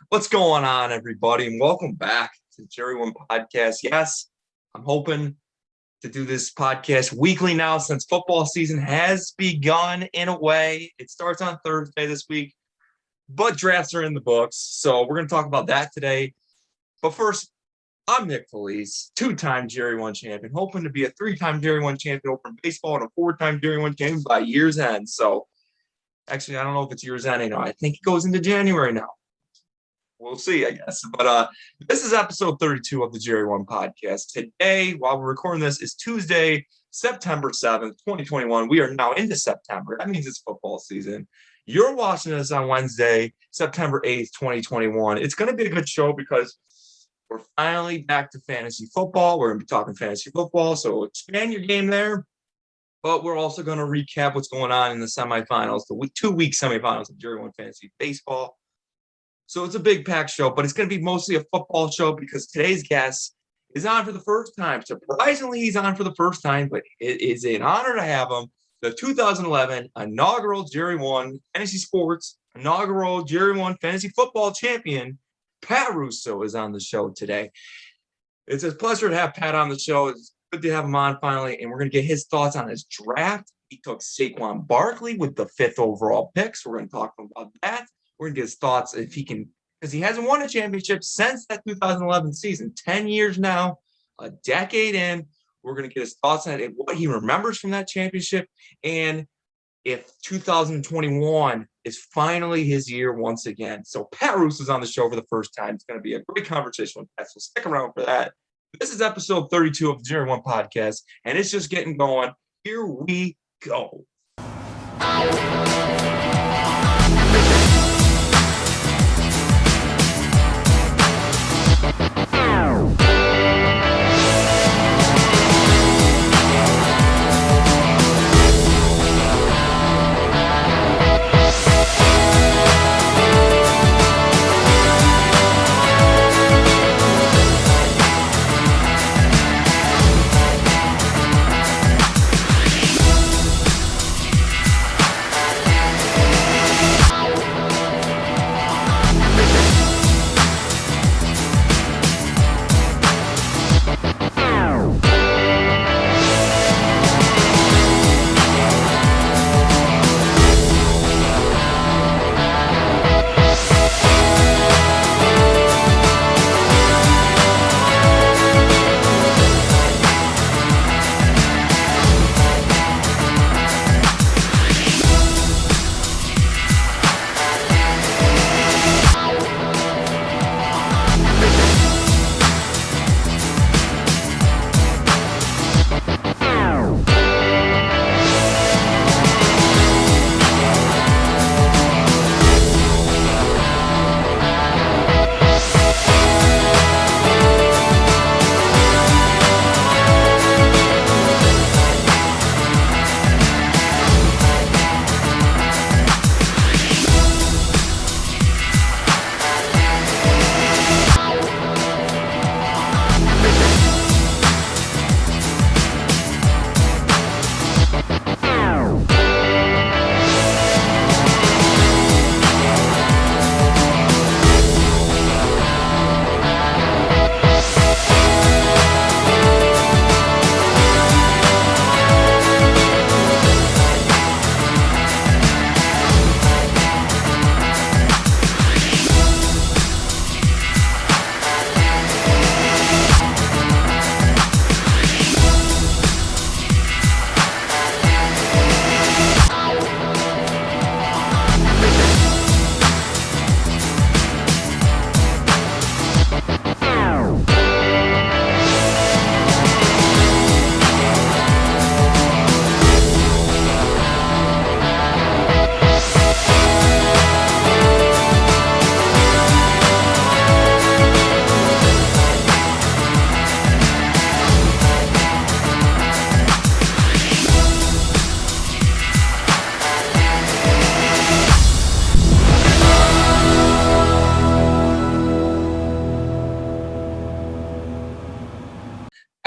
What's going on, everybody? And welcome back to JERRY1 Podcast. Yes, I'm hoping to do this podcast weekly now since football season has begun in a way. It starts on Thursday this week, but drafts are in the books. So we're going to talk about that today. But first, I'm Nick Felice, two-time JERRY1 champion, hoping to be a three-time JERRY1 champion over in baseball and a four-time JERRY1 champion by year's end. So actually, I don't know if it's year's end anymore. I think it goes into January now. We'll see, I guess. But this is episode 32 of the JERRY1 Podcast. Today, while we're recording this, is Tuesday, September 7th, 2021. We are now into September. That means it's football season. You're watching this on Wednesday, September 8th, 2021. It's going to be a good show because we're finally back to fantasy football. We're going to be talking fantasy football, so expand your game there. But we're also going to recap what's going on in the semifinals, the 2-week semifinals of JERRY1 Fantasy Baseball. So it's a big packed show, but it's going to be mostly a football show because today's guest is on for the first time. Surprisingly, he's on for the first time, but it is an honor to have him. The 2011 inaugural JERRY1 Fantasy Sports inaugural JERRY1 Fantasy Football champion, Pat Russo, is on the show today. It's a pleasure to have Pat on the show. It's good to have him on finally, and we're going to get his thoughts on his draft. He took Saquon Barkley with the 5th overall pick, so we're going to talk about that. We're going to get his thoughts if he can, because he hasn't won a championship since that 2011 season. 10 years now, a decade in. We're going to get his thoughts on it, what he remembers from that championship, and if 2021 is finally his year once again. So Pat Russo is on the show for the first time. It's going to be a great conversation with Pat, so stick around for that. This is episode 32 of the JERRY1 Podcast, and it's just getting going. Here we go.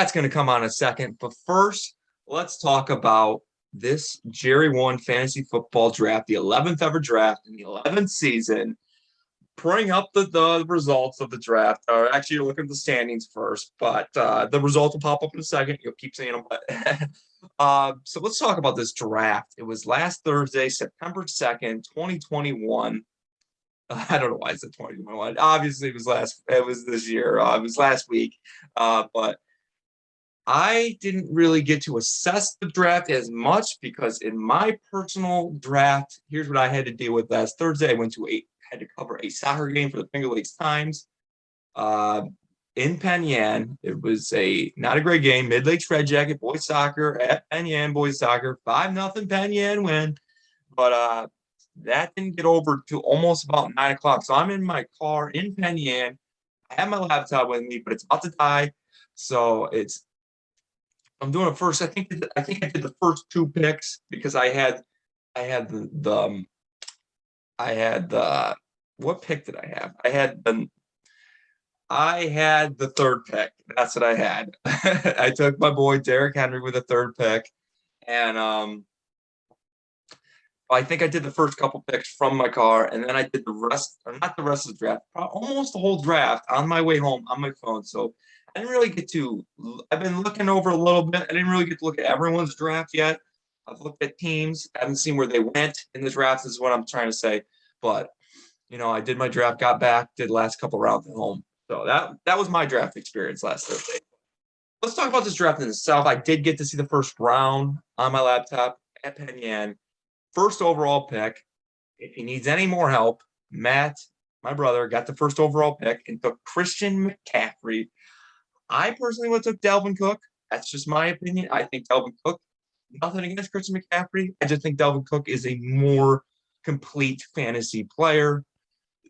That's going to come on in a second. But first, let's talk about this JERRY1 Fantasy Football Draft, the 11th ever draft in the 11th season. bring up the results of the draft. Or actually, you're looking at the standings first, but the results will pop up in a second. You'll keep seeing them. So let's talk about this draft. It was last Thursday, September 2nd, 2021. I don't know why it's 2021. Obviously, it was this year. It was last week. But I didn't really get to assess the draft as much because in my personal draft, here's what I had to deal with last Thursday. I had to cover a soccer game for the Finger Lakes Times in Penn. It was not a great game. Mid Lakes Red Jacket boys soccer at Penn boys soccer 5-0 Penn win, but that didn't get over to almost about 9 o'clock. So I'm in my car in Penn. I have my laptop with me, but it's about to die. So I'm doing it first. I think I did the first two picks because I had the what pick did I have? I had the third pick. That's what I had. I took my boy Derrick Henry with the third pick, and I think I did the first couple picks from my car, and then I did the rest, or not the rest of the draft, almost the whole draft on my way home on my phone. So I didn't really get to. I've been looking over a little bit. I didn't really get to look at everyone's draft yet. I've looked at teams. I haven't seen where they went in the draft. Is what I'm trying to say. But I did my draft, got back, did the last couple rounds at home. So that was my draft experience last Thursday. Let's talk about this draft in itself. I did get to see the first round on my laptop at Penn. First overall pick. If he needs any more help, Matt, my brother, got the first overall pick and took Christian McCaffrey. I personally would have took Dalvin Cook. That's just my opinion. I think Dalvin Cook, nothing against Christian McCaffrey. I just think Dalvin Cook is a more complete fantasy player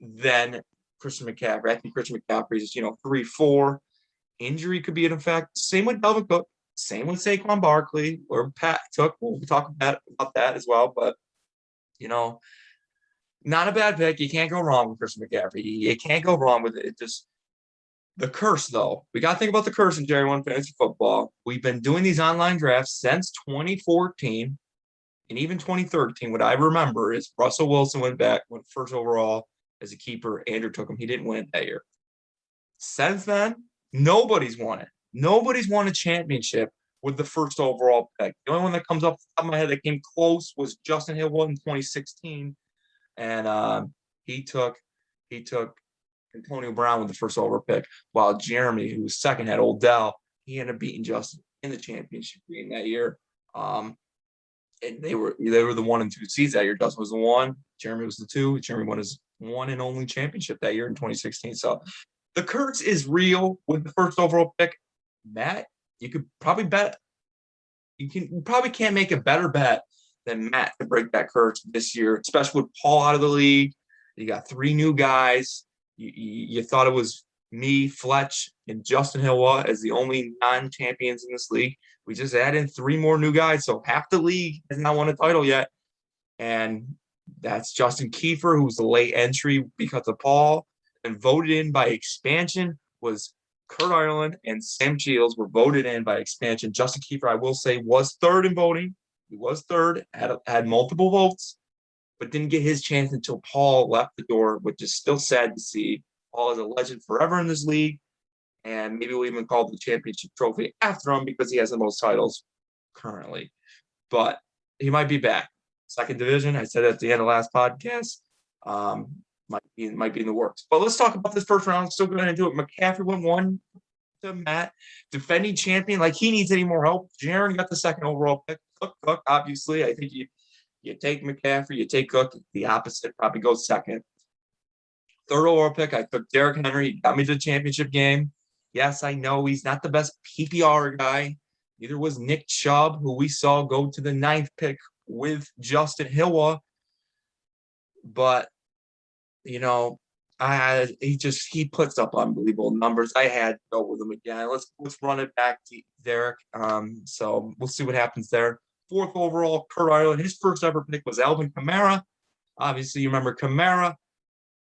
than Christian McCaffrey. I think Christian McCaffrey is, 3-4. Injury could be an effect. Same with Dalvin Cook. Same with Saquon Barkley or Pat took. We'll talk about that as well. But, not a bad pick. You can't go wrong with Christian McCaffrey. You can't go wrong with it. It just the curse, though. We got to think about the curse in JERRY1 Fantasy Football. We've been doing these online drafts since 2014 and even 2013. What I remember is Russell Wilson went first overall as a keeper. Andrew took him. He didn't win it that year. Since then, nobody's won it. Nobody's won a championship with the first overall pick. The only one that comes up the top of my head that came close was Justin Hill in 2016. And he took Antonio Brown with the first overall pick, while Jeremy, who was second, had Odell. He ended up beating Justin in the championship game that year. And they were the 1 and 2 seeds that year. Justin was the 1, Jeremy was the 2. Jeremy won his 1 and only championship that year in 2016. So the curse is real with the first overall pick. Matt, you could probably bet. You probably can't make a better bet than Matt to break that curse this year, especially with Paul out of the league. You got 3 new guys. You thought it was me, Fletch, and Justin Hill as the only non-champions in this league. We just added 3 more new guys, so half the league has not won a title yet. And that's Justin Kiefer, who's the late entry because of Paul, and voted in by expansion was Kurt Ireland and Sam Shields were voted in by expansion. Justin Kiefer, I will say, was third in voting. He was third, had multiple votes, but didn't get his chance until Paul left the door, which is still sad to see. Paul is a legend forever in this league, and maybe we'll even call the championship trophy after him because he has the most titles currently. But he might be back. Second division, I said at the end of last podcast, might be in the works. But let's talk about this first round. Still going to do it. McCaffrey went 1 to Matt, defending champion. Like he needs any more help. Jaron got the second overall pick. Cook, obviously. I think you take McCaffrey, you take Cook. The opposite probably goes second. Third overall pick, I took Derrick Henry. He got me to the championship game. Yes, I know he's not the best PPR guy. Neither was Nick Chubb, who we saw go to the 9th pick with Justin Hill. But, he puts up unbelievable numbers. I had to go with him again. Let's run it back to Derek. So we'll see what happens there. 4th overall, Kurt Ireland. His first ever pick was Alvin Kamara. Obviously, you remember Kamara.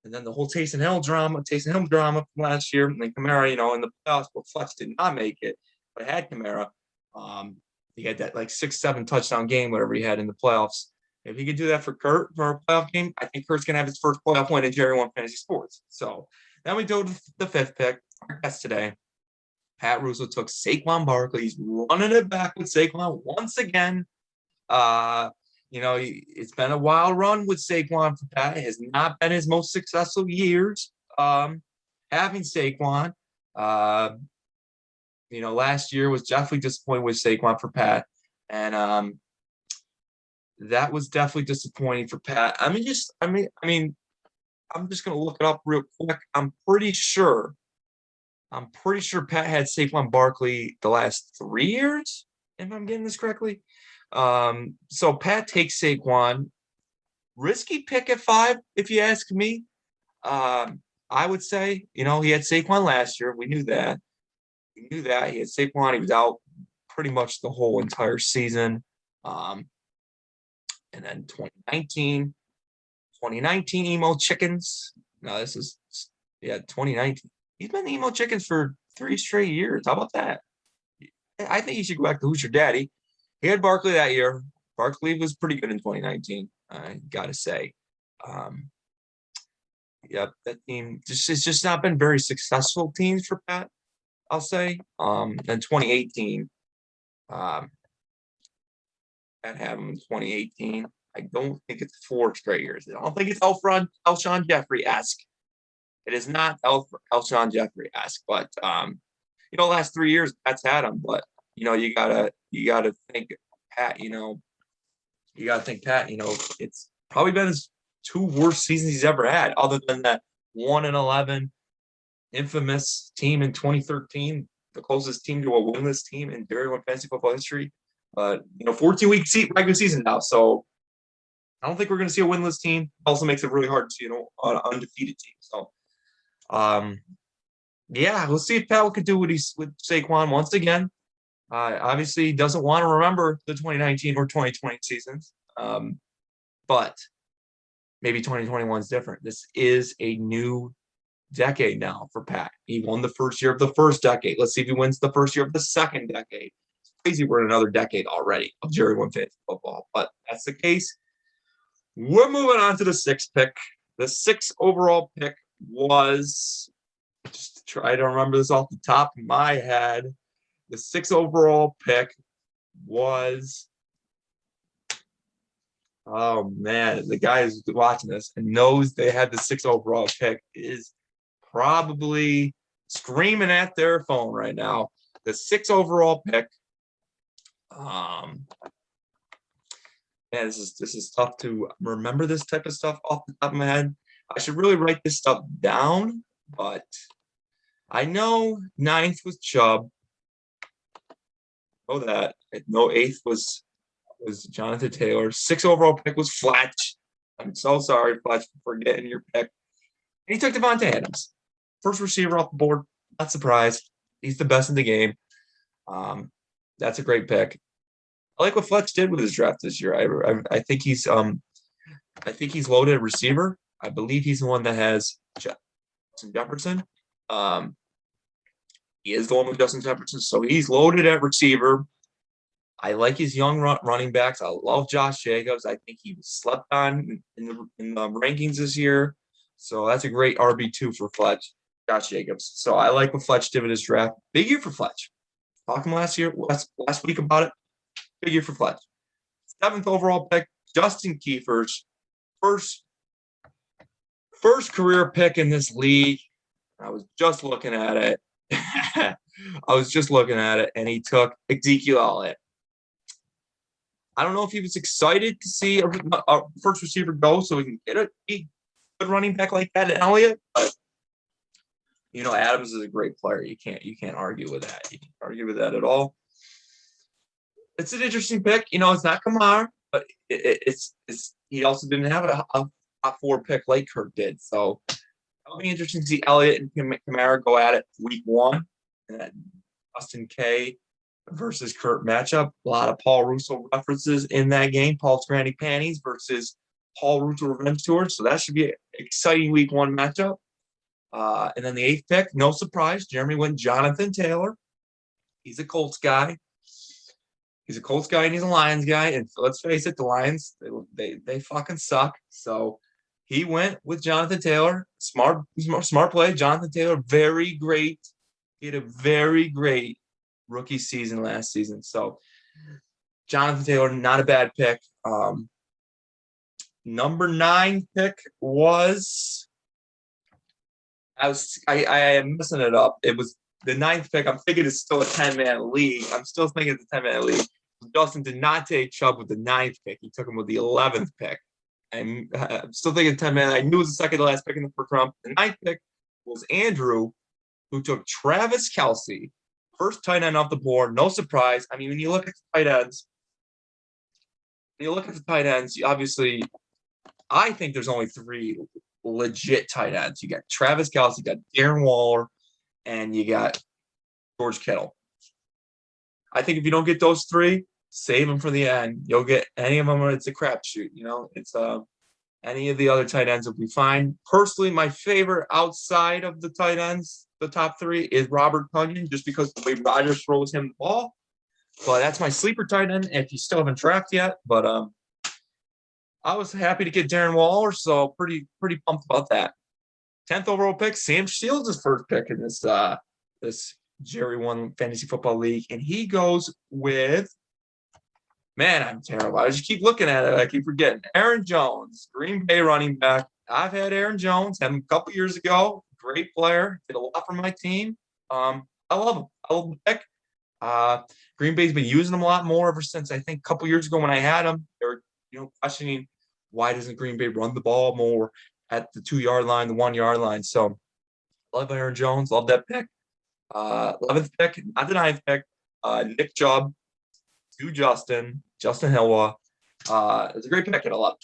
And then the whole Taysom Hill drama from last year. And then Kamara, in the playoffs, but Fletch did not make it. But had Kamara. He had that 6-7 touchdown game, whatever he had in the playoffs. If he could do that for Kurt for a playoff game, I think Kurt's going to have his first playoff win in JERRY1 Fantasy Sports. So then we go to the fifth pick. Our guest today, Pat Russo, took Saquon Barkley. He's running it back with Saquon once again. It's been a wild run with Saquon for Pat. It has not been his most successful years having Saquon. Last year was definitely disappointing with Saquon for Pat. And that was definitely disappointing for Pat. I'm just going to look it up real quick. I'm pretty sure Pat had Saquon Barkley the last 3 years, if I'm getting this correctly. So Pat takes Saquon. Risky pick at 5, if you ask me. I would say, he had Saquon last year. We knew that. He had Saquon. He was out pretty much the whole entire season. And then 2019 emo chickens. No, this is 2019. He's been the emo chickens for 3 straight years. How about that? I think you should go back to Who's Your Daddy. He had Barkley that year. Barkley was pretty good in 2019. I gotta say. That team it's just not been very successful teams for Pat, I'll say. Then 2018. Pat had him in 2018. I don't think it's 4 straight years. I don't think it's Alshon Jeffrey-esque. It is not Alshon Jeffrey-esque, but last 3 years Pat's had him. But you gotta think Pat. It's probably been his 2 worst seasons he's ever had, other than that 1-11 infamous team in 2013, the closest team to a winless team in JERRY1 Fantasy Football history. But 14-week regular season now, so I don't think we're going to see a winless team. Also makes it really hard to see an undefeated team. So, we'll see if Pat could do with Saquon once again. Obviously, he doesn't want to remember the 2019 or 2020 seasons, but maybe 2021 is different. This is a new decade now for Pat. He won the first year of the first decade. Let's see if he wins the first year of the second decade. It's crazy we're in another decade already of JERRY1 Fantasy Football, but that's the case. We're moving on to the 6th pick. The 6th overall pick was, just to try to remember this off the top of my head, the 6th overall pick was, oh man, the guy who's watching this and knows they had the 6th overall pick is probably screaming at their phone right now. The 6th overall pick. This is tough to remember this type of stuff off the top of my head. I should really write this stuff down, but I know 9th was Chubb. Know that. No, 8th was Jonathan Taylor. 6th overall pick was Fletch. I'm so sorry, Fletch, for forgetting your pick. And he took Devontae Adams. First receiver off the board. Not surprised. He's the best in the game. That's a great pick. I like what Fletch did with his draft this year. I think he's loaded at receiver. I believe he's the one that has Justin Jefferson. He is the one with Justin Jefferson, so he's loaded at receiver. I like his young running backs. I love Josh Jacobs. I think he was slept on in the rankings this year. So that's a great RB2 for Fletch, Josh Jacobs. So I like what Fletch did with his draft. Big year for Fletch. Talking last week about it. Big year for Fletch. 7th overall pick, Justin Kiefer's first career pick in this league. I was just looking at it. And he took Ezekiel Elliott. I don't know if he was excited to see a first receiver go so he can get a good running back like that in Elliott. But, Adams is a great player. You can't argue with that. You can't argue with that at all. It's an interesting pick. It's not Kamara, but it's he also didn't have a top 4 pick like Kirk did. So it'll be interesting to see Elliott and Kamara go at it week 1. And that Justin K versus Kurt matchup. A lot of Paul Russo references in that game. Paul's Granny Panties versus Paul Russo Revenge Tour. So that should be an exciting week 1 matchup. And then the 8th pick, no surprise, Jeremy went Jonathan Taylor. He's a Colts guy. He's a Colts guy and he's a Lions guy. And let's face it, the Lions, they fucking suck. So he went with Jonathan Taylor. Smart play. Jonathan Taylor, very great. He had a very great rookie season last season. So Jonathan Taylor, not a bad pick. Number 9 pick was I am messing it up. It was the 9th pick. I'm thinking it's still a 10-man league. I'm still thinking it's a 10-man league. Justin did not take Chubb with the 9th pick. He took him with the 11th pick. I'm still thinking 10-man. I knew it was the second to last pick in the first round. The 9th pick was Andrew, who took Travis Kelce, first tight end off the board. No surprise. I mean, when you look at the tight ends, obviously, I think there's only 3 legit tight ends. You got Travis Kelce, you got Darren Waller, and you got George Kittle. I think if you don't get those 3, save them for the end. You'll get any of them. It's a crapshoot. It's any of the other tight ends will be fine. Personally, my favorite outside of the tight ends, the top 3, is Robert Tonyan, just because the way Rodgers throws him the ball. But that's my sleeper tight end if you still haven't drafted yet. But I was happy to get Darren Waller, so pretty pumped about that. 10th overall pick, Sam Shields' first pick in this JERRY1 Fantasy Football League, and he goes with, man, I'm terrible. I just keep looking at it. I keep forgetting. Aaron Jones, Green Bay running back. I've had Aaron Jones, had him a couple years ago. Great player. Did a lot for my team. I love him. I love the pick. Green Bay's been using him a lot more ever since, I think, a couple years ago when I had him. They were questioning why doesn't Green Bay run the ball more at the 2-yard line, the 1-yard line. So love Aaron Jones. Love that pick. 11th pick, not the 9th pick, Nick Chubb to Justin Hilwa. It's a great pick at 11.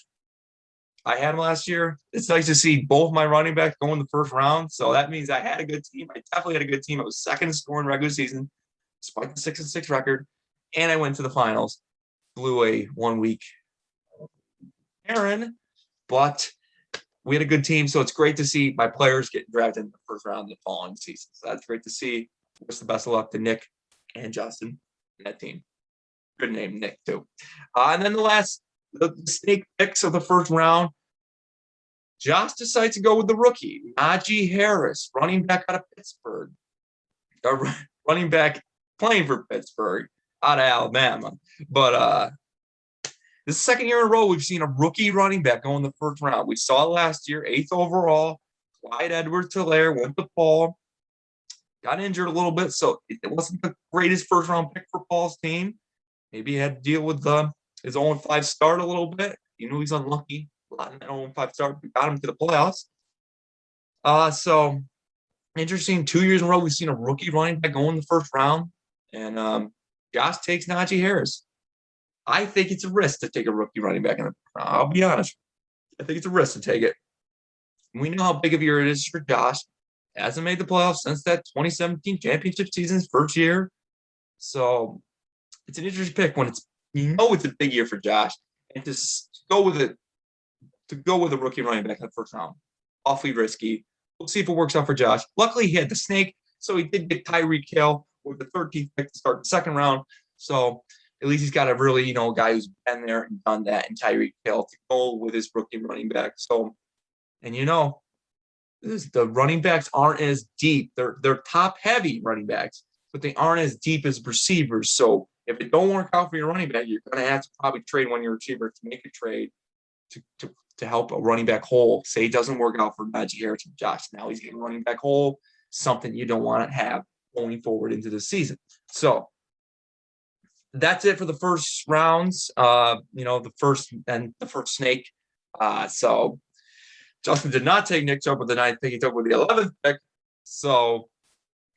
I had him last year. It's nice to see both my running backs go in the first round. So that means I had a good team. I definitely had a good team. I was second in scoring regular season, despite the 6-6 record. And I went to the finals. Blew a 1-week Aaron, but we had a good team, so it's great to see my players getting drafted in the first round of the following season. So that's great to see. Wish the best of luck to Nick and Justin and that team. Good name, Nick, too. And then the snake picks of the first round, Josh decides to go with the rookie, Najee Harris, running back out of Pittsburgh. Running back playing for Pittsburgh out of Alabama. But this is the second year in a row we've seen a rookie running back go in the first round. We saw it last year, 8th overall. Clyde Edwards-Helaire went to Paul. Got injured a little bit, so it wasn't the greatest first-round pick for Paul's team. Maybe he had to deal with his 0-5 start a little bit. You knew he's unlucky. A lot in that 0-5 start. We got him to the playoffs. So, interesting. 2 years in a row, we've seen a rookie running back go in the first round. And Josh takes Najee Harris. I think it's a risk to take a rookie running back in the first round. I'll be honest. I think it's a risk to take it. We know how big of a year it is for Josh. Hasn't made the playoffs since that 2017 championship season's first year. So it's an interesting pick when it's a big year for Josh. And to go with a rookie running back in the first round. Awfully risky. We'll see if it works out for Josh. Luckily, he had the snake, so he did get Tyreek Hill with the 13th pick to start the second round. So at least he's got a really, guy who's been there and done that in Tyreek Hill to go with his rookie running back. So, and the running backs aren't as deep. They're top-heavy running backs, but they aren't as deep as receivers. So if it don't work out for your running back, you're going to have to probably trade one of your receivers to make a trade to help a running back hole. Say it doesn't work out for Najee Harris and Josh. Now he's getting running back hole, something you don't want to have going forward into the season. So that's it for the first rounds. The first snake. So Justin did not take Nick Chubb with the 9th pick. He took with the 11th pick. So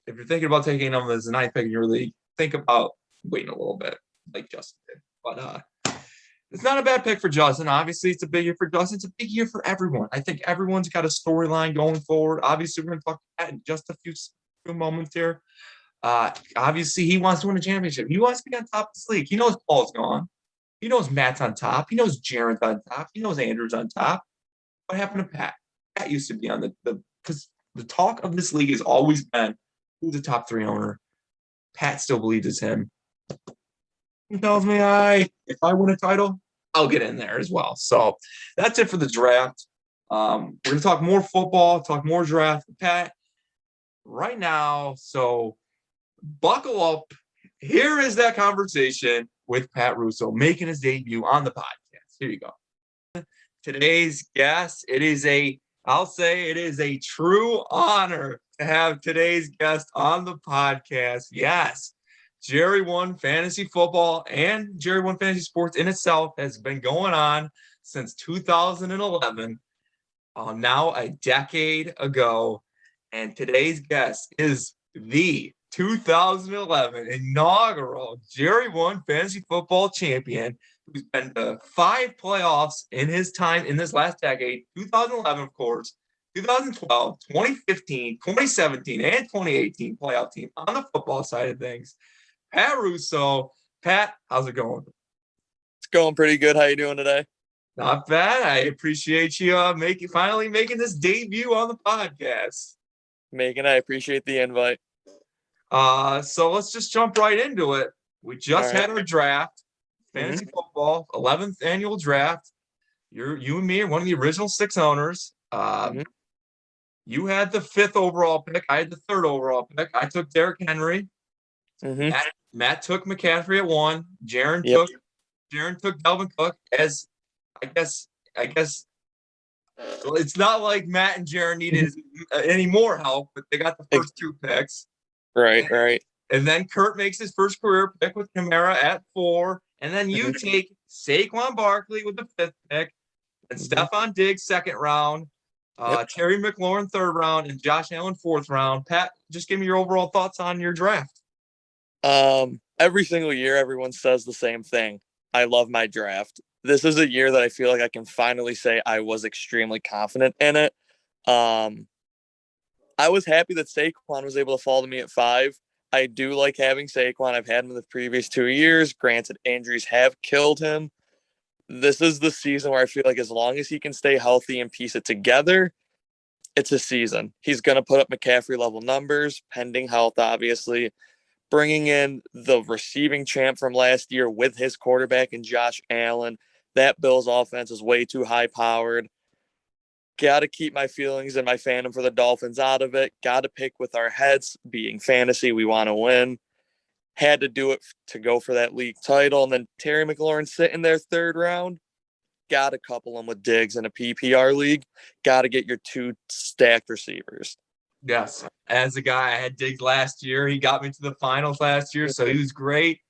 if you're thinking about taking him as the 9th pick in your league, think about waiting a little bit, like Justin did. But it's not a bad pick for Justin. Obviously, it's a big year for Justin. It's a big year for everyone. I think everyone's got a storyline going forward. Obviously, we're going to talk about that in just a few moments here. Obviously, he wants to win a championship. He wants to be on top of this league. He knows Paul's gone. He knows Matt's on top. He knows Jaren's on top. He knows Andrew's on top. What happened to Pat? Pat used to be on because the talk of this league has always been who's the top 3 owner. Pat still believes it's him. He tells me if I win a title, I'll get in there as well. So that's it for the draft. We're gonna talk more football, talk more draft, Pat. Right now, so buckle up. Here is that conversation with Pat Russo making his debut on the podcast. Here you go. Today's guest, I'll say it is a true honor to have today's guest on the podcast. Yes, JERRY1 Fantasy Football and JERRY1 Fantasy Sports in itself has been going on since 2011, now a decade ago. And today's guest is the 2011 inaugural JERRY1 Fantasy Football champion who's been to 5 playoffs in his time in this last decade, 2011, of course, 2012, 2015, 2017, and 2018 playoff team on the football side of things. Pat Russo. Pat, how's it going? It's going pretty good. How you doing today? Not bad. I appreciate you finally making this debut on the podcast. I appreciate the invite. So let's just jump right into it. We just had our draft, fantasy football, 11th annual draft. You and me are one of the original 6 owners. You had the 5th overall pick. I had the 3rd overall pick. I took Derrick Henry. Matt took McCaffrey at 1. Jaron took Dalvin Cook. As I guess it's not like Matt and Jaron needed any more help, but they got the first 2 picks. Right. And then Kurt makes his first career pick with Kamara at 4. And then you take Saquon Barkley with the 5th pick, and Stephon Diggs 2nd round, Terry McLaurin 3rd round, and Josh Allen 4th round. Pat, just give me your overall thoughts on your draft. Every single year, everyone says the same thing. I love my draft. This is a year that I feel like I can finally say I was extremely confident in it. I was happy that Saquon was able to fall to me at 5. I do like having Saquon. I've had him in the previous 2 years. Granted, injuries have killed him. This is the season where I feel like as long as he can stay healthy and piece it together, it's a season. He's going to put up McCaffrey level numbers, pending health, obviously. Bringing in the receiving champ from last year with his quarterback and Josh Allen. That Bills offense is way too high powered. Got to keep my feelings and my fandom for the Dolphins out of it. Got to pick with our heads, being fantasy. We want to win. Had to do it to go for that league title. And then Terry McLaurin sitting there 3rd round. Got to couple him with Diggs in a PPR league. Got to get your 2 stacked receivers. Yes. As a guy, I had Diggs last year. He got me to the finals last year, so he was great.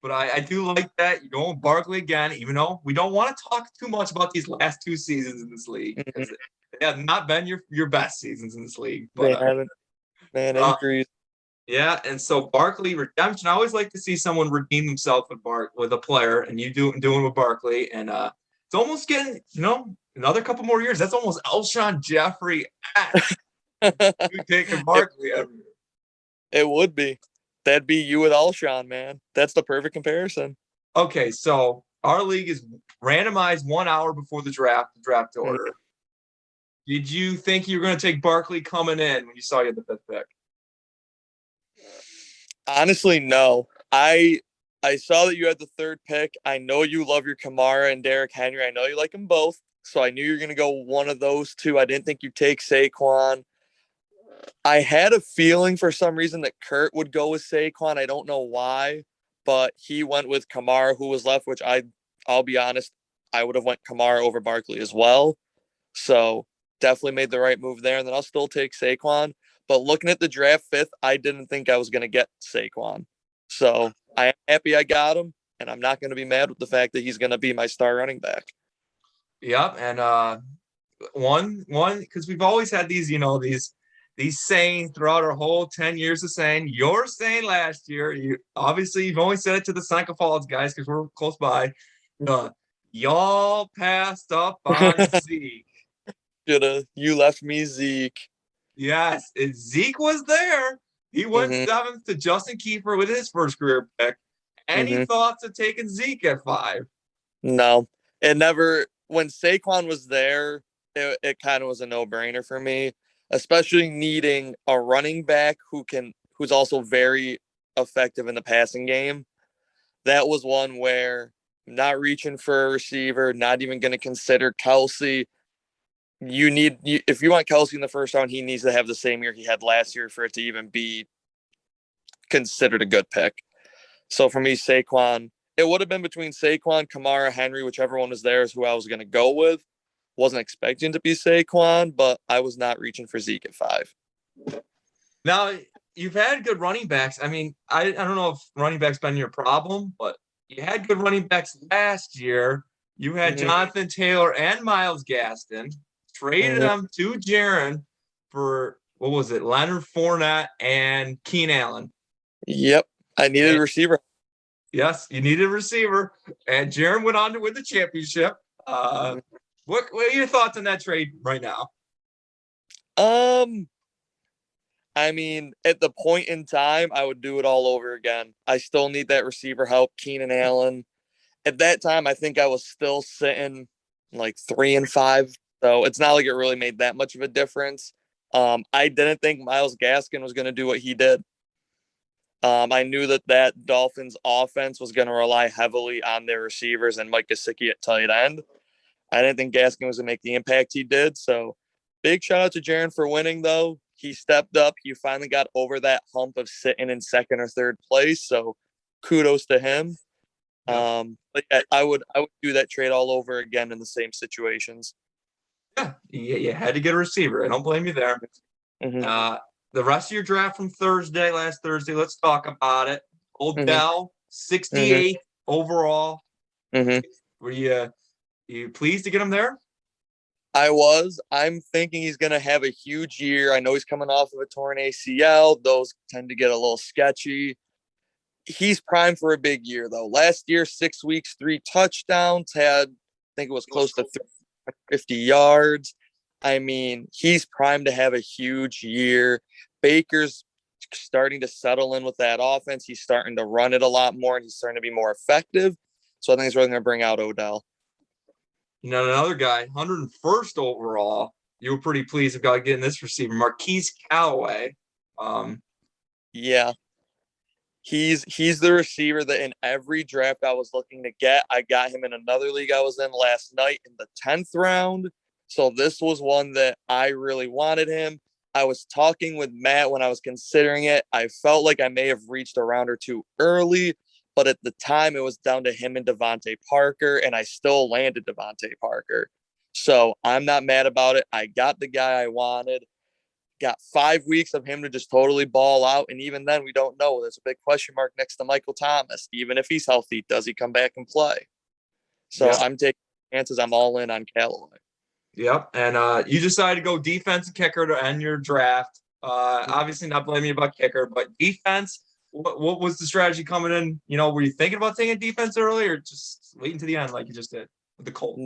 But I do like that. You're going Barkley again, even though we don't want to talk too much about these last 2 seasons in this league. They have not been your best seasons in this league. But, they haven't. Man, injuries. Yeah, and so Barkley redemption. I always like to see someone redeem himself with a player, and you doing with Barkley. And it's almost getting, another couple more years. That's almost Alshon Jeffrey you taking Barkley every year. It would be. That'd be you with Alshon, man. That's the perfect comparison. Okay, so our league is randomized 1 hour before the draft order. Did you think you were going to take Barkley coming in when you saw you had the 5th pick? Honestly, no. I saw that you had the 3rd pick. I know you love your Kamara and Derrick Henry. I know you like them both. So I knew you were going to go one of those 2. I didn't think you'd take Saquon. I had a feeling for some reason that Kurt would go with Saquon. I don't know why, but he went with Kamara, who was left, which I'll be honest, I would have went Kamara over Barkley as well. So definitely made the right move there. And then I'll still take Saquon. But looking at the draft 5th, I didn't think I was going to get Saquon. So I'm happy I got him, and I'm not going to be mad with the fact that he's going to be my star running back. Yep, and one because we've always had these sayings throughout our whole 10 years of saying. You're saying last year, you've only said it to the Seneca Falls guys because we're close by. Y'all passed up on Zeke. You left me Zeke. Yes, Zeke was there. He went 7th to Justin Kiefer with his first career pick. Any thoughts of taking Zeke at 5? No, it never. When Saquon was there, it kind of was a no-brainer for me, especially needing a running back who's also very effective in the passing game. that was one where I'm not reaching for a receiver, not even going to consider Kelsey. If you want Kelsey in the first round, he needs to have the same year he had last year for it to even be considered a good pick. So for me, Saquon, it would have been between Saquon, Kamara, Henry, whichever one was there is who I was going to go with. Wasn't expecting to be Saquon, but I was not reaching for Zeke at 5. Now, you've had good running backs. I mean, I don't know if running backs been your problem, but you had good running backs last year. You had Jonathan Taylor and Myles Gaston. Traded them to Jaron for, what was it, Leonard Fournette and Keenan Allen. Yep. I needed a receiver. Yes, you needed a receiver. And Jaron went on to win the championship. What are your thoughts on that trade right now? I mean, at the point in time, I would do it all over again. I still need that receiver help, Keenan Allen. At that time, I think I was still sitting like 3-5. So it's not like it really made that much of a difference. I didn't think Myles Gaskin was going to do what he did. I knew that Dolphins offense was going to rely heavily on their receivers and Mike Gesicki at tight end. I didn't think Gaskin was going to make the impact he did. So big shout out to Jaron for winning, though. He stepped up. He finally got over that hump of sitting in second or third place. So kudos to him. But yeah, I would do that trade all over again in the same situations. Yeah, you had to get a receiver. I don't blame you there. The rest of your draft from last Thursday, let's talk about it. Odell, 68 overall. Were you pleased to get him there? I was. I'm thinking he's going to have a huge year. I know he's coming off of a torn ACL. Those tend to get a little sketchy. He's primed for a big year, though. Last year, 6 weeks, 3 touchdowns, I think it was close to 350 yards. I mean, he's primed to have a huge year. Baker's starting to settle in with that offense. He's starting to run it a lot more, and he's starting to be more effective. So I think he's really going to bring out Odell. You know, another guy, 101st overall. You were pretty pleased about getting this receiver, Marquise Callaway. Yeah. He's the receiver that in every draft I was looking to get. I got him in another league I was in last night in the 10th round. So this was one that I really wanted him. I was talking with Matt when I was considering it. I felt like I may have reached a round or two early, but at the time it was down to him and Devontae Parker, and I still landed Devontae Parker. So I'm not mad about it. I got the guy I wanted. Got 5 weeks of him to just totally ball out. And even then, we don't know. There's a big question mark next to Michael Thomas. Even if he's healthy, does he come back and play? So I'm taking chances. I'm all in on Callaway. Yep. And you decided to go defense and kicker to end your draft. Obviously not blaming you about kicker, but defense, what was the strategy coming in? You know, were you thinking about taking defense early or just waiting to the end like you just did with the Colts?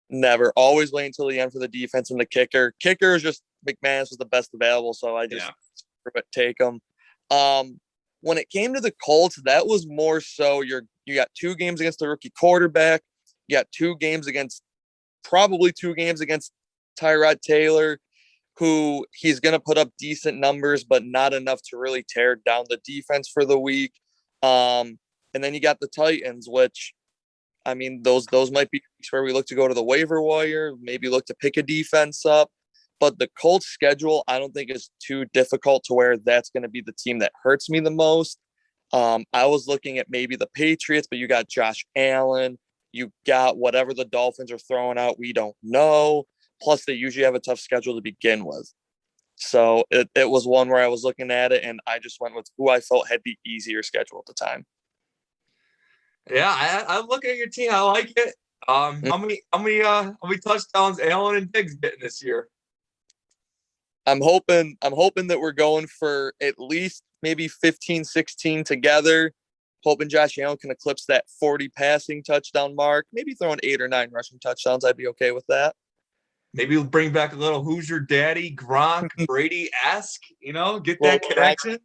Never. Always wait until the end for the defense and the kicker. Kicker is just McManus was the best available, so I just take him. When it came to the Colts, that was more so you got 2 games against the rookie quarterback. You got 2 games against Tyrod Taylor, who he's going to put up decent numbers, but not enough to really tear down the defense for the week. And then you got the Titans, which, I mean, those might be where we look to go to the waiver wire, maybe look to pick a defense up. But the Colts schedule, I don't think is too difficult to where that's going to be the team that hurts me the most. I was looking at maybe the Patriots, but you got Josh Allen. You got whatever the Dolphins are throwing out. We don't know. Plus, they usually have a tough schedule to begin with. So it was one where I was looking at it, and I just went with who I felt had the easier schedule at the time. Yeah, I'm looking at your team. I like it. How many touchdowns Allen and Diggs getting this year? I'm hoping that we're going for at least maybe 15, 16 together. Hoping Josh Allen can eclipse that 40 passing touchdown mark. Maybe throwing 8 or 9 rushing touchdowns. I'd be okay with that. Maybe we'll bring back a little Who's Your Daddy, Gronk, Brady-esque, get that connection.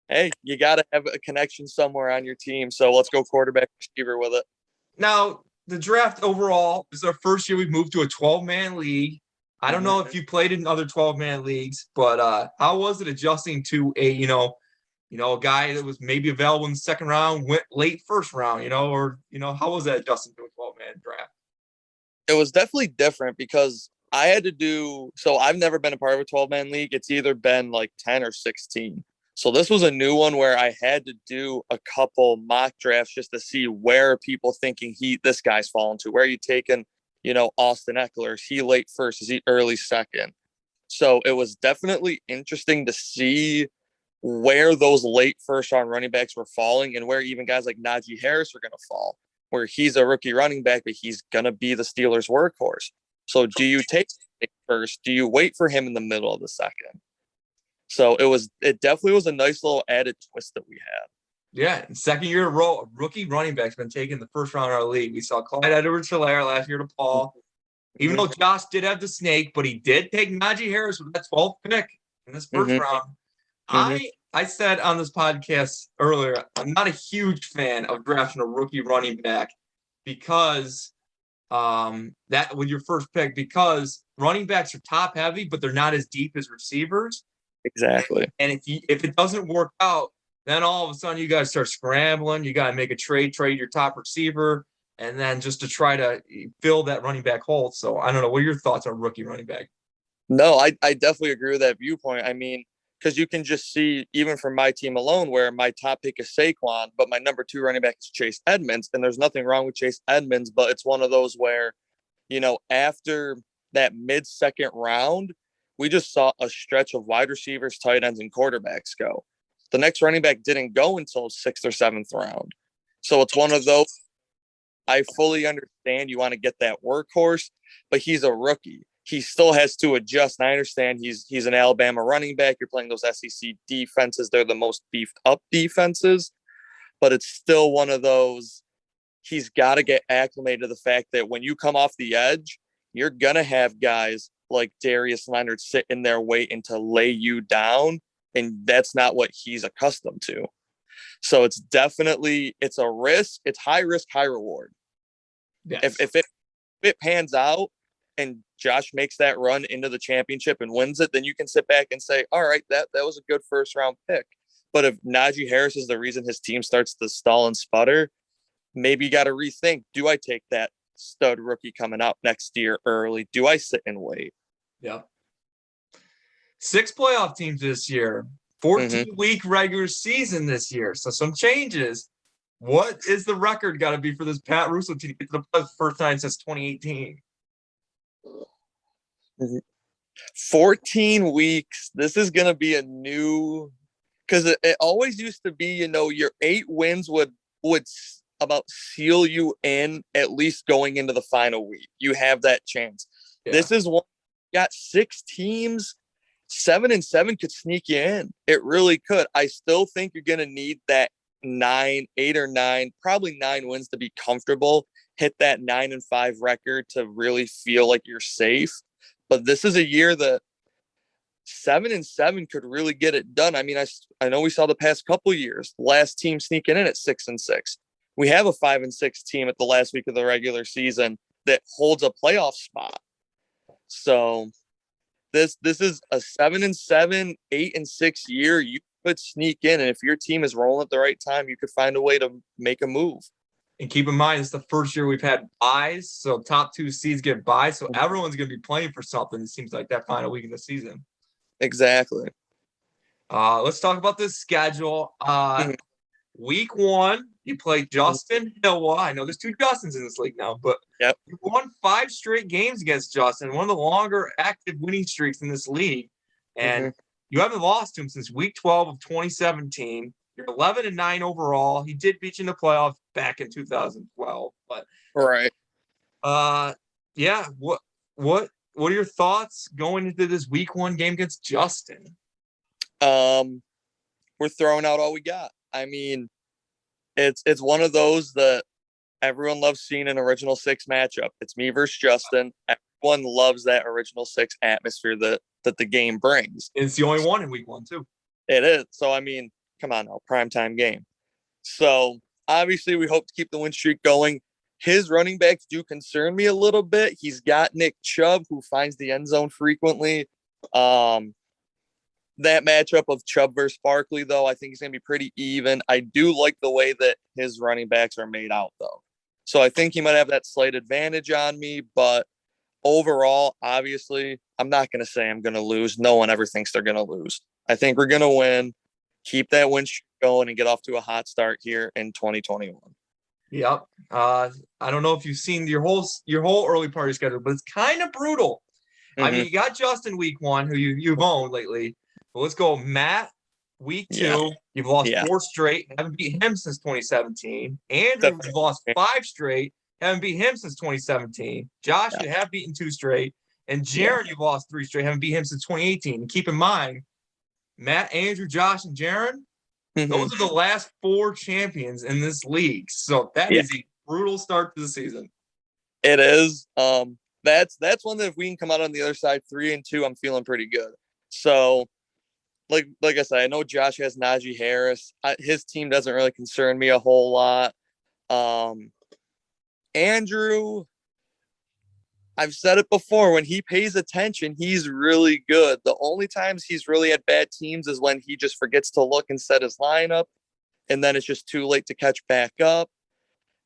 Hey, you got to have a connection somewhere on your team. So let's go quarterback receiver with it. Now, the draft overall is our first year we've moved to a 12-man league. I don't know if you played in other 12-man leagues, but how was it adjusting to a, a guy that was maybe available in the second round, went late first round, how was that, Justin, to a 12-man draft? It was definitely different because I had to do so. I've never been a part of a 12-man league. It's either been like 10 or 16. So this was a new one where I had to do a couple mock drafts just to see where people thinking this guy's fallen to. Where are you taking, Austin Eckler? Is he late first? Is he early second? So it was definitely interesting to see where those late first round running backs were falling and where even guys like Najee Harris were going to fall, where he's a rookie running back, but he's going to be the Steelers' workhorse. So do you take it first? Do you wait for him in the middle of the second? So it definitely was a nice little added twist that we had. Yeah, second year in a row, a rookie running back's been taken the first round of our league. We saw Clyde Edwards-Helaire last year to Paul. Even though Josh did have the snake, but he did take Najee Harris with that 12th pick in this first round. I said on this podcast earlier, I'm not a huge fan of drafting a rookie running back because that with your first pick, because running backs are top heavy, but they're not as deep as receivers. Exactly. And if it doesn't work out, then all of a sudden you got to start scrambling. You got to make a trade your top receiver, and then just to try to fill that running back hole. So I don't know. What are your thoughts on rookie running back? No, I definitely agree with that viewpoint. I mean, because you can just see, even from my team alone, where my top pick is Saquon, but my number 2 running back is Chase Edmonds. And there's nothing wrong with Chase Edmonds, but it's one of those where, after that mid-second round, we just saw a stretch of wide receivers, tight ends, and quarterbacks go. The next running back didn't go until 6th or 7th round. So it's one of those, I fully understand you want to get that workhorse, but he's a rookie. He still has to adjust. And I understand he's an Alabama running back. You're playing those SEC defenses. They're the most beefed up defenses, but it's still one of those, he's got to get acclimated to the fact that when you come off the edge, you're going to have guys like Darius Leonard sit in their waiting to lay you down. And that's not what he's accustomed to. So it's a risk. It's high risk, high reward. Yes. If it pans out and Josh makes that run into the championship and wins it, then you can sit back and say, all right, that was a good first round pick. But if Najee Harris is the reason his team starts to stall and sputter, maybe you got to rethink, do I take that stud rookie coming out next year early? Do I sit and wait? Yep. 6 playoff teams this year, 14-week regular season this year. So some changes. What is the record got to be for this Pat Russo team to get to the playoffs first time since 2018? 14 weeks. This is going to be a new, because it always used to be, your 8 wins would about seal you in at least going into the final week. You have that chance. Yeah. This is one, got 6 teams. 7-7 could sneak you in. It really could. I still think you're going to need that 8 or 9, probably 9 wins to be comfortable. Hit that 9-5 record to really feel like you're safe. But this is a year that 7-7 could really get it done. I mean, I know we saw the past couple of years, last team sneaking in at 6-6. We have a 5-6 team at the last week of the regular season that holds a playoff spot. So this is a 7-7, 8-6 year. You could sneak in, and if your team is rolling at the right time, you could find a way to make a move. And keep in mind, it's the first year we've had buys, so top 2 seeds get buys, so everyone's going to be playing for something. It seems like that final week of the season. Exactly. Let's talk about this schedule. Week 1, you play Justin Hill. I know there's 2 Justins in this league now, but yep. You won 5 straight games against Justin, one of the longer active winning streaks in this league. And you haven't lost to him since week 12 of 2017. You're 11-9 overall. He did beat you in the playoffs back in 2012. But right. Yeah. What are your thoughts going into this week 1 game against Justin? We're throwing out all we got. I mean, it's one of those that everyone loves seeing an original 6 matchup. It's me versus Justin. Everyone loves that original 6 atmosphere that the game brings. It's the only one in week 1 too. It is. So, I mean, come on now, primetime game. So, obviously, we hope to keep the win streak going. His running backs do concern me a little bit. He's got Nick Chubb, who finds the end zone frequently. that matchup of Chubb versus Barkley, though, I think it's going to be pretty even. I do like the way that his running backs are made out, though. So I think he might have that slight advantage on me. But overall, obviously, I'm not going to say I'm going to lose. No one ever thinks they're going to lose. I think we're going to win, keep that win streak going, and get off to a hot start here in 2021. Yep. I don't know if you've seen your whole early party schedule, but it's kind of brutal. I mean, you got Justin week 1, who you've owned lately. But let's go, Matt. Week 2, Yeah. you've lost 4 straight. Haven't beat him since 2017. Andrew, you've lost 5 straight. Haven't beat him since 2017. Josh, you have beaten 2 straight. And Jaron, you've lost 3 straight. Haven't beat him since 2018. And keep in mind, Matt, Andrew, Josh, and Jaron, those are the last 4 champions in this league. So that is a brutal start to the season. It is. That's one that if we can come out on the other side 3-2, I'm feeling pretty good. So, like I said, I know Josh has Najee Harris. His team doesn't really concern me a whole lot. Andrew, I've said it before, when he pays attention, he's really good. The only times he's really at bad teams is when he just forgets to look and set his lineup, and then it's just too late to catch back up.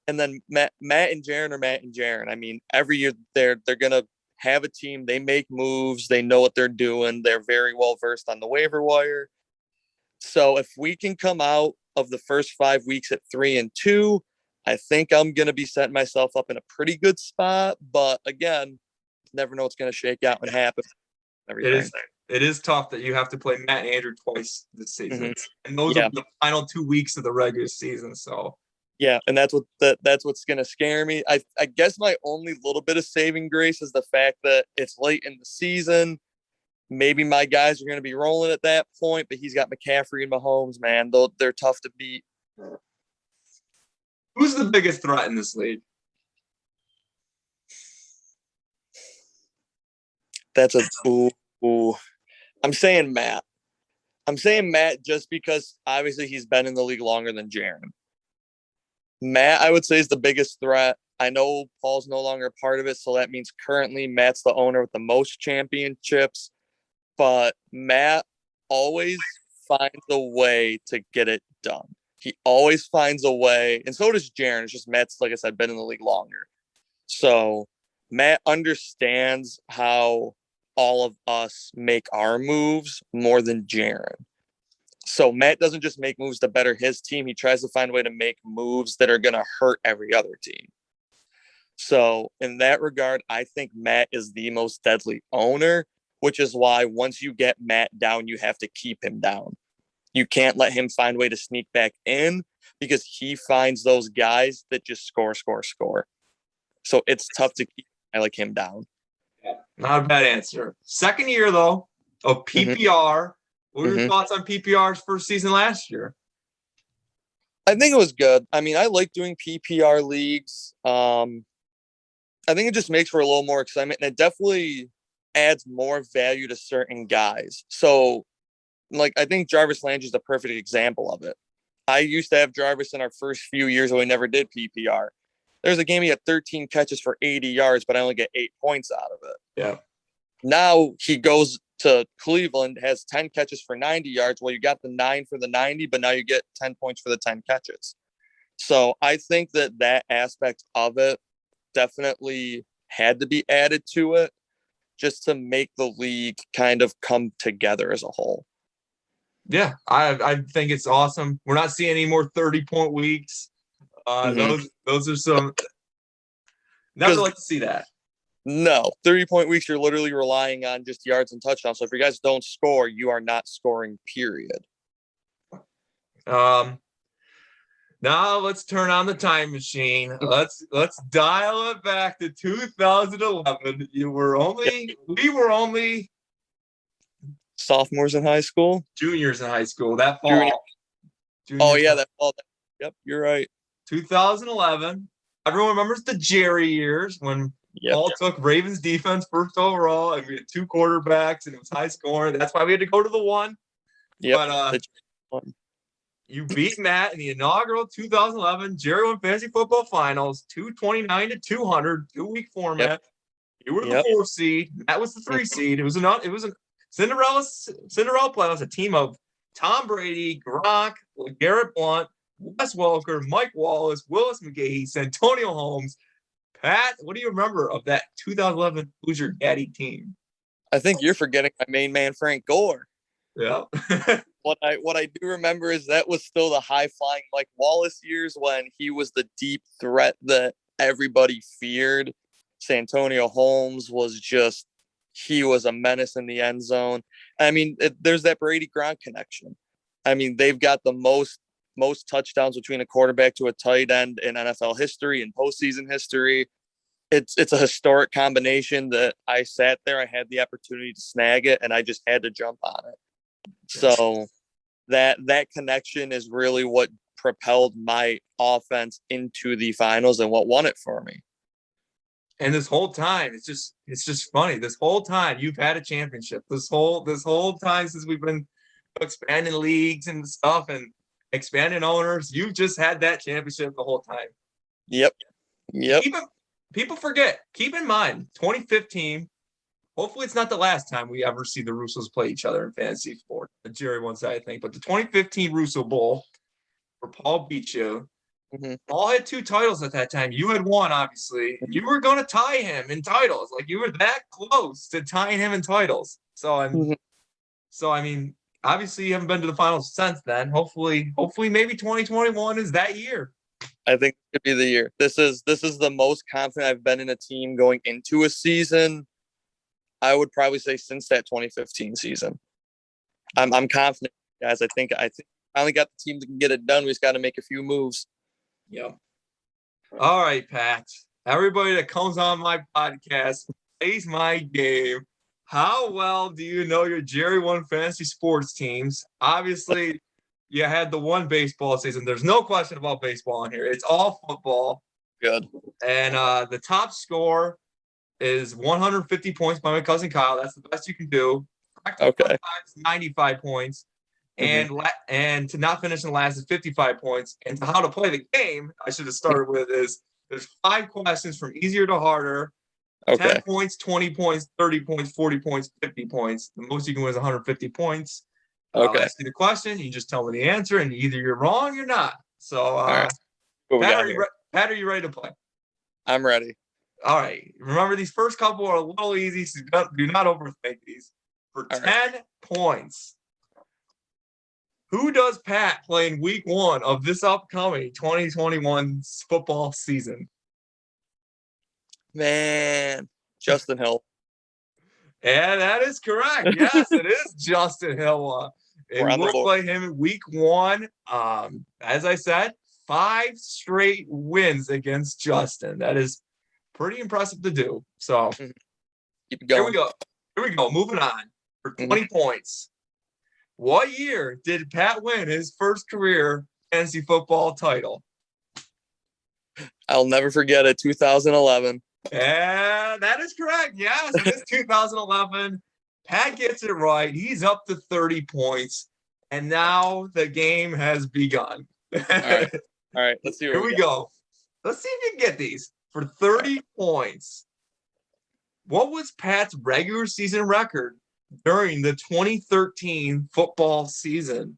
And then Matt and Jaron are Matt and Jaron. I mean, every year they're going to have a team. They make moves. They know what they're doing. They're very well versed on the waiver wire. So if we can come out of the first 5 weeks at 3-2, I think I'm going to be setting myself up in a pretty good spot. But again, never know what's going to shake out and happen. It is tough that you have to play Matt and Andrew twice this season. And those are the final 2 weeks of the regular season. So yeah, and that's what's going to scare me. I guess my only little bit of saving grace is the fact that it's late in the season. Maybe my guys are going to be rolling at that point, but he's got McCaffrey and Mahomes, man. They're tough to beat. Who's the biggest threat in this league? That's I'm saying Matt. I'm saying Matt just because obviously he's been in the league longer than Jaron. Matt, I would say, is the biggest threat. I know Paul's no longer a part of it, so that means currently Matt's the owner with the most championships. But Matt always finds a way to get it done. He always finds a way, and so does Jaron. It's just Matt's, like I said, been in the league longer. So Matt understands how all of us make our moves more than Jaron. So Matt doesn't just make moves to better his team. He tries to find a way to make moves that are going to hurt every other team. So in that regard, I think Matt is the most deadly owner, which is why once you get Matt down, you have to keep him down. You can't let him find a way to sneak back in because he finds those guys that just score. So it's tough to keep a guy like him down. Yeah, not a bad answer. Second year, though, of PPR. What were your thoughts on PPR's first season last year? I think it was good. I mean, I like doing PPR leagues. I think it just makes for a little more excitement, and it definitely adds more value to certain guys. So, like, I think Jarvis Landry is the perfect example of it. I used to have Jarvis in our first few years when we never did PPR. There's a game he had 13 catches for 80 yards, but I only get 8 points out of it. Yeah. Now he goes to Cleveland, has 10 catches for 90 yards. Well, you got the 9 for the 90, but now you get 10 points for the 10 catches. So I think that aspect of it definitely had to be added to it just to make the league kind of come together as a whole. Yeah, I think it's awesome. We're not seeing any more 30-point weeks. Those are some. Never like to see that. No, 30-point weeks, you're literally relying on just yards and touchdowns. So if your guys don't score, you are not scoring, period. Now let's turn on the time machine. Let's dial it back to 2011. We were only sophomores in high school, juniors in high school that fall. That fall. Yep, you're right. 2011. Everyone remembers the Jerry years when Paul took Ravens defense first overall, and we had 2 quarterbacks, and it was high scoring. That's why we had to go to the one. Yeah, but you beat Matt in the inaugural 2011 JERRY1 Fantasy Football Finals, 229-200, 2-week format. You were the 4 seed. Matt was the 3 seed. It was Cinderella playoffs, a team of Tom Brady, Gronk, Garrett Blunt, Wes Welker, Mike Wallace, Willis McGahee, Santonio Holmes. Pat, what do you remember of that 2011 Hoosier Daddy team? I think you're forgetting my main man, Frank Gore. Yeah. What I do remember is that was still the high flying Mike Wallace years when he was the deep threat that everybody feared. Santonio Holmes he was a menace in the end zone. I mean, there's that Brady Gronk connection. I mean, they've got the most touchdowns between a quarterback to a tight end in NFL history and postseason history. It's a historic combination that I sat there. I had the opportunity to snag it, and I just had to jump on it. So that connection is really what propelled my offense into the finals and what won it for me. And this whole time, it's just funny. This whole time you've had a championship. This whole time since we've been expanding leagues and stuff and expanding owners, you've just had that championship the whole time. Yep. People forget. Keep in mind, 2015. Hopefully, it's not the last time we ever see the Russos play each other in fantasy sport. The Jerry one side, I think, but the 2015 Russo Bowl, where Paul beat you. Mm-hmm. Paul had 2 titles at that time. You had 1, obviously. You were going to tie him in titles. Like, you were that close to tying him in titles. So I mean, obviously, you haven't been to the finals since then. Hopefully, maybe 2021 is that year. I think it could be the year. This is the most confident I've been in a team going into a season. I would probably say since that 2015 season. I'm confident, guys. I think I finally got the team that can get it done. We just got to make a few moves. Yep. All right, Pat. Everybody that comes on my podcast plays my game. How well do you know your JERRY1 fantasy sports teams? Obviously, you had the one baseball season. There's no question about baseball in here. It's all football. Good. And the top score is 150 points by my cousin Kyle. That's the best you can do. Okay. 95 points. And to not finish in last is 55 points. And to how to play the game, I should have started with is there's 5 questions from easier to harder. Okay. 10 points, 20 points, 30 points, 40 points, 50 points. The most you can win is 150 points. Okay. I'll ask you the question. You just tell me the answer, and either you're wrong or you're not. So, right. Pat, are you ready to play? I'm ready. All right. Remember, these first couple are a little easy, so do not overthink these. For 10 points, who does Pat play in week 1 of this upcoming 2021 football season? Man, Justin Hill. And that is correct. Yes, it is Justin Hill. And we'll play him in week 1. As I said, 5 straight wins against Justin. That is pretty impressive to do. So keep going. Here we go. Moving on for 20 points. What year did Pat win his first career fantasy football title? I'll never forget it. 2011. And that is correct. Yes, it is 2011. Pat gets it right. He's up to 30 points. And now the game has begun. All right. Let's see. Here we go. Let's see if you can get these. For 30 points, what was Pat's regular season record during the 2013 football season?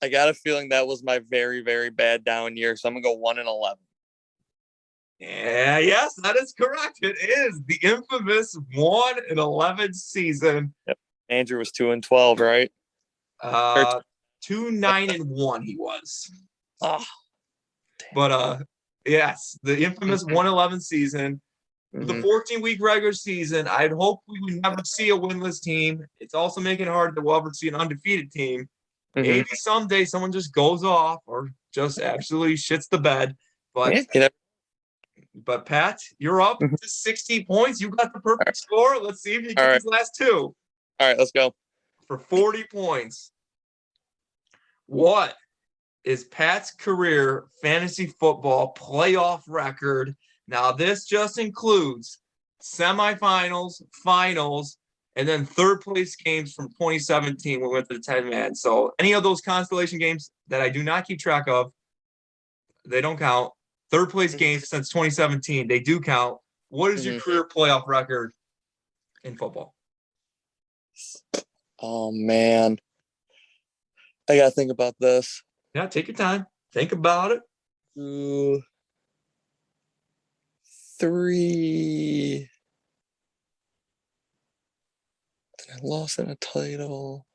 I got a feeling that was my very, very bad down year. So I'm going to go 1-11. Yeah, yes, that is correct. It is the infamous 1-11 season. Yep. Andrew was 2-12, right? 2-9-1 he was. Oh, but yes, the infamous 1-11 season. The 14-week regular season, I'd hope we would never see a winless team. It's also making it hard that we'll ever see an undefeated team. Maybe someday someone just goes off or just absolutely shits the bed. But Pat, you're up to 60 points. You got the perfect score. Let's see if you get these last 2. All right, let's go. For 40 points. What is Pat's career fantasy football playoff record? Now, this just includes semifinals, finals, and then third place games from 2017 when we went to the 10-man. So any of those constellation games that I do not keep track of, they don't count. Third place games since 2017, they do count. What is your career playoff record in football? Oh, man. I got to think about this. Yeah, take your time. Think about it. 2, 3. I lost in a title.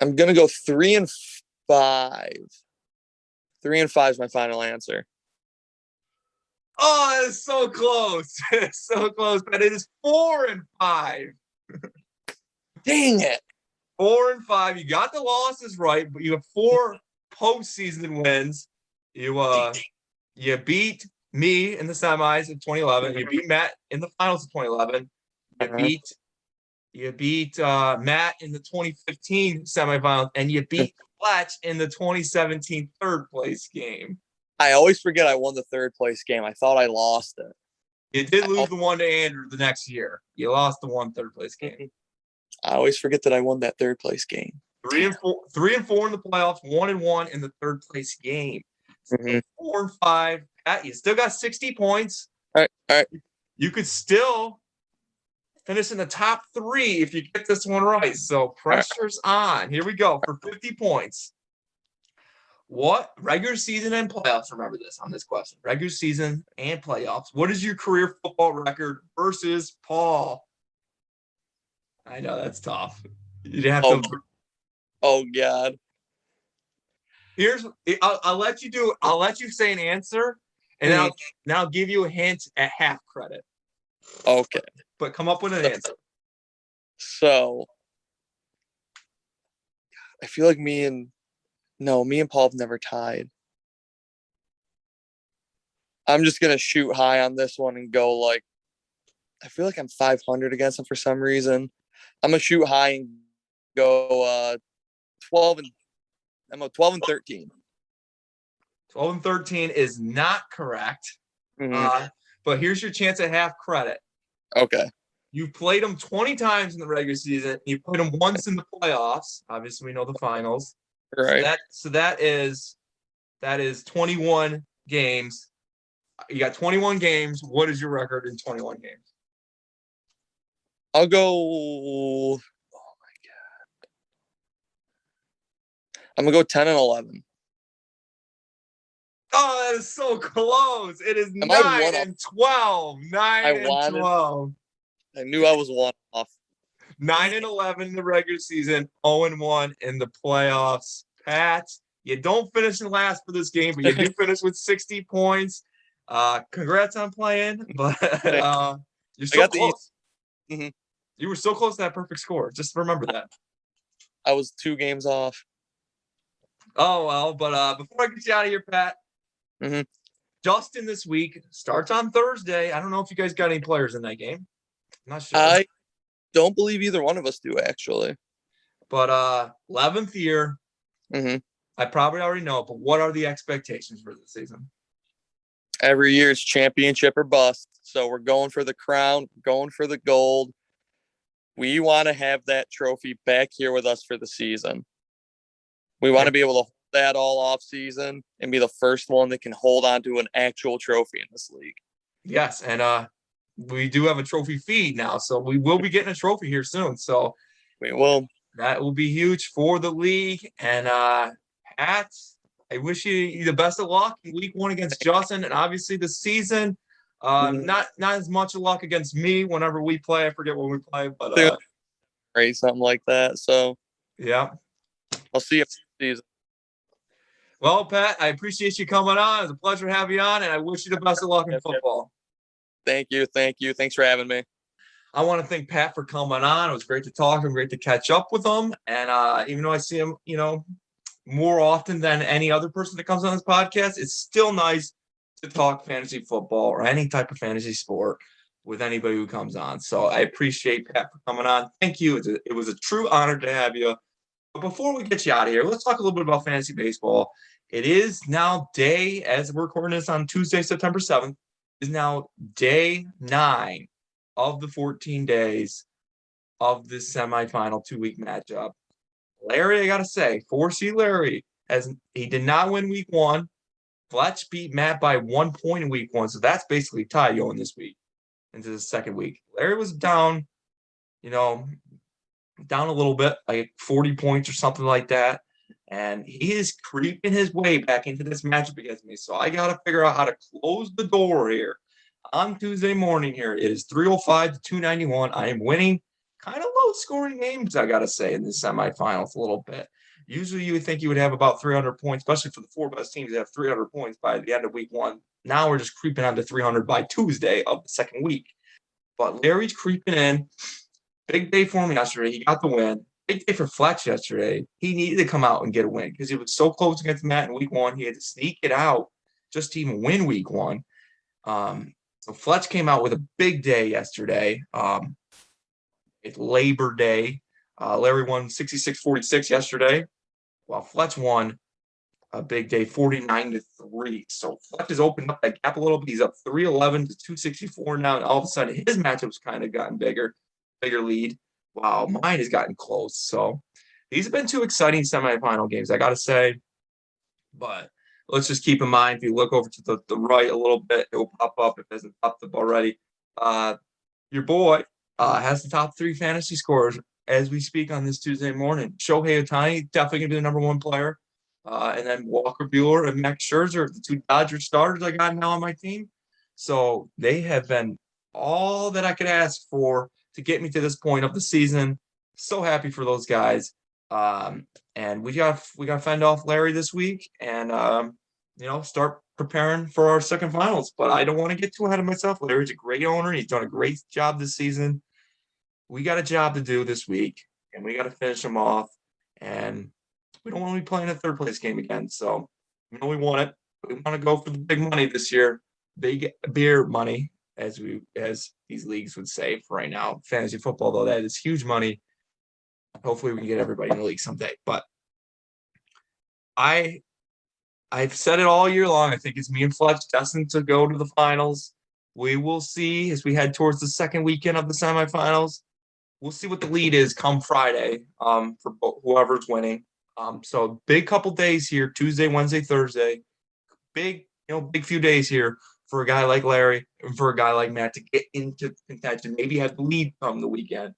I'm going to go 3 and 5. 3 and 5 is my final answer. Oh, it's so close. It's so close, but it is 4 and 5. Dang it. 4 and 5. You got the losses right, but you have 4 postseason wins. You beat me in the semis in 2011. You beat Matt in the finals of 2011. You beat Matt in the 2015 semifinals, and you beat Fletch in the 2017 third place game. I always forget I won the third place game. I thought I lost it. You did lose the one to Andrew the next year. You lost the one third place game. I always forget that I won that third place game. 3 and 4 in the playoffs, 1 and 1 in the third place game. So 4 and 5. Pat, you still got 60 points. All right. You could still finish in the top 3 if you get this one right. So pressure's on. Here we go for 50 points. What regular season and playoffs? Remember this on this question. Regular season and playoffs. What is your career football record versus Paul? I know that's tough. You'd have to. Oh God. I'll let you do. I'll let you say an answer, and then I'll give you a hint at half credit. Okay. But come up with an answer. So I feel like me and Paul have never tied. I'm just gonna shoot high on this one and go like, I feel like I'm 500 against him for some reason. I'm gonna shoot high and go 12 and 13. 12 and 13 is not correct. But here's your chance at half credit. Okay. You've played them 20 times in the regular season. You played them once in the playoffs. Obviously, we know the finals. Right. So that is 21 games. You got 21 games. What is your record in 21 games? I'll go. Oh my God. I'm gonna go 10 and 11. Oh, that is so close. It is 9 and 12. 9 and 12. I knew I was one off. 9 and 11 in the regular season, 0 and 1 in the playoffs. Pat, you don't finish in last for this game, but you do finish with 60 points. Congrats on playing, but you're so close. You were so close to that perfect score. Just remember that. I was 2 games off. Oh, well, but before I get you out of here, Pat, Justin this week starts on Thursday. I don't know if you guys got any players in that game. I'm not sure. I don't believe either one of us do, actually. But 11th year, I probably already know, but what are the expectations for this season? Every year it's championship or bust. So we're going for the crown, going for the gold. We want to have that trophy back here with us for the season. We want to be able to hold that all off season and be the first one that can hold on to an actual trophy in this league. Yes, and we do have a trophy feed now, so we will be getting a trophy here soon. So we will. That will be huge for the league. And Pat, I wish you the best of luck in week 1 against Justin, and obviously the season. Not as much luck against me whenever we play. I forget when we play, but something like that. So yeah, I'll see you next season. Well, Pat, I appreciate you coming on. It was a pleasure to have you on, and I wish you the best of luck in football. Thank you. Thanks for having me. I want to thank Pat for coming on. It was great to talk to him, great to catch up with him. And even though I see him, more often than any other person that comes on this podcast, it's still nice to talk fantasy football or any type of fantasy sport with anybody who comes on. So I appreciate Pat for coming on. Thank you. It was a true honor to have you. But before we get you out of here, let's talk a little bit about fantasy baseball. It is now as we're recording this on Tuesday, September 7th, is now day 9 of the 14 days of this semifinal 2-week matchup. Larry, I got to say, 4C Larry, he did not win week 1. Fletch beat Matt by 1 point in week 1, so that's basically tied going this week into the second week. Larry was down, you know, down a little bit, like 40 points or something like that. And he is creeping his way back into this matchup against me. So I got to figure out how to close the door here on Tuesday morning here. It is 305 to 291. I am winning kind of low scoring games, I got to say, in the semifinals a little bit. Usually you would think you would have about 300 points, especially for the 4 best teams that have 300 points by the end of week 1. Now we're just creeping on to 300 by Tuesday of the second week. But Larry's creeping in. Big day for him yesterday. He got the win. Big day for Fletch yesterday. He needed to come out and get a win because he was so close against Matt in week 1. He had to sneak it out just to even win week 1. So Fletch came out with a big day yesterday. It's Labor Day. Larry won 66-46 yesterday, while Fletch won a big day 49-3. So Fletch has opened up that gap a little bit. He's up 311 to 264 now. And all of a sudden, his matchup's kind of gotten bigger lead. Wow, mine has gotten close. So these have been 2 exciting semifinal games, I got to say. But let's just keep in mind, if you look over to the right a little bit, it will pop up if it hasn't popped up already. Your boy has the top 3 fantasy scorers as we speak on this Tuesday morning. Shohei Ohtani, definitely going to be the number 1 player. And then Walker Buehler and Max Scherzer, the 2 Dodgers starters I got now on my team. So they have been all that I could ask for to get me to this point of the season. So happy for those guys. And we got to fend off Larry this week and start preparing for our second finals. But I don't want to get too ahead of myself. Larry's a great owner. He's done a great job this season. We got a job to do this week, and we got to finish him off. And we don't want to be playing a third place game again. So we want it. We want to go for the big money this year, big beer money, as these leagues would say for right now. Fantasy football, though, that is huge money. Hopefully we can get everybody in the league someday. But I've said it all year long. I think it's me and Fletch destined to go to the finals. We will see as we head towards the second weekend of the semifinals. We'll see what the lead is come Friday for whoever's winning. So big couple days here, Tuesday, Wednesday, Thursday. Big few days here for a guy like Larry and for a guy like Matt to get into contention, maybe have the lead come the weekend.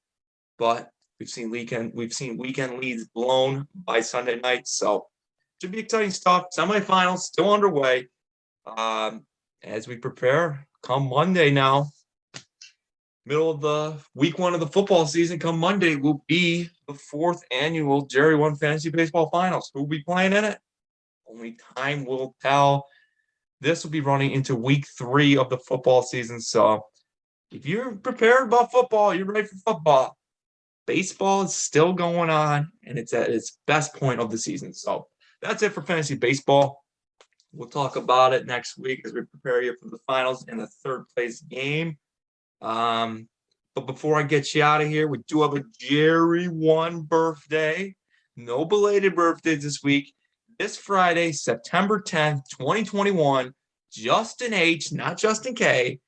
But we've seen weekend leads blown by Sunday night. So should be exciting stuff. Semifinals still underway. As we prepare come Monday now. Middle of the week 1 of the football season, come Monday, will be the 4th annual JERRY1 Fantasy Baseball Finals. Who will be playing in it? Only time will tell. This will be running into week 3 of the football season. So if you're prepared about football, you're ready for football. Baseball is still going on, and it's at its best point of the season. So that's it for fantasy baseball. We'll talk about it next week as we prepare you for the finals and the third place game. But before I get you out of here, we do have a JERRY1 birthday. No belated birthdays this week. This Friday, September 10th, 2021, Justin H., not Justin K.,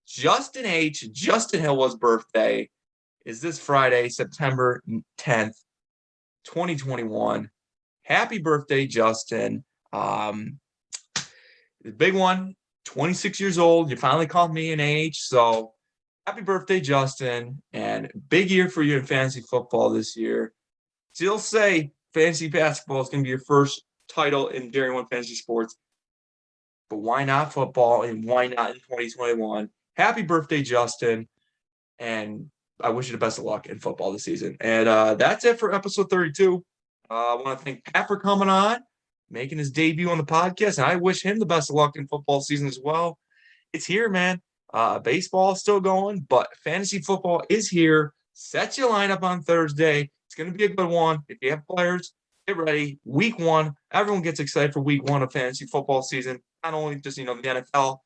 Justin H., Justin Hill's birthday is this Friday, September 10th, 2021. Happy birthday, Justin. The big one, 26 years old. You finally called me an age, so happy birthday, Justin, and big year for you in fantasy football this year. Still say fantasy basketball is going to be your first title in JERRY1 Fantasy Sports, but why not football and why not in 2021? Happy birthday, Justin, and I wish you the best of luck in football this season. And that's it for episode 32. I want to thank Pat for coming on, making his debut on the podcast, and I wish him the best of luck in football season as well. It's here, man. Baseball is still going, but fantasy football is here. Set your lineup on Thursday. It's going to be a good one. If you have players, get ready. Week 1, everyone gets excited for week 1 of fantasy football season. Not only just the NFL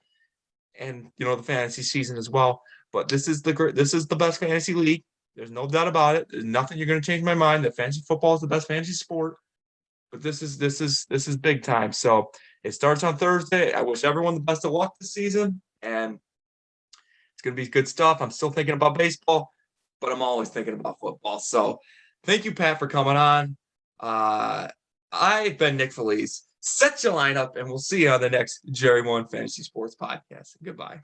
and the fantasy season as well, but this is the best fantasy league. There's no doubt about it. There's nothing you're going to change my mind that fantasy football is the best fantasy sport. But this is big time. So it starts on Thursday. I wish everyone the best of luck this season, and it's going to be good stuff. I'm still thinking about baseball, but I'm always thinking about football. So thank you, Pat, for coming on. I've been Nick Felice. Set your lineup, and we'll see you on the next Jerry1 Fantasy Sports Podcast. Goodbye.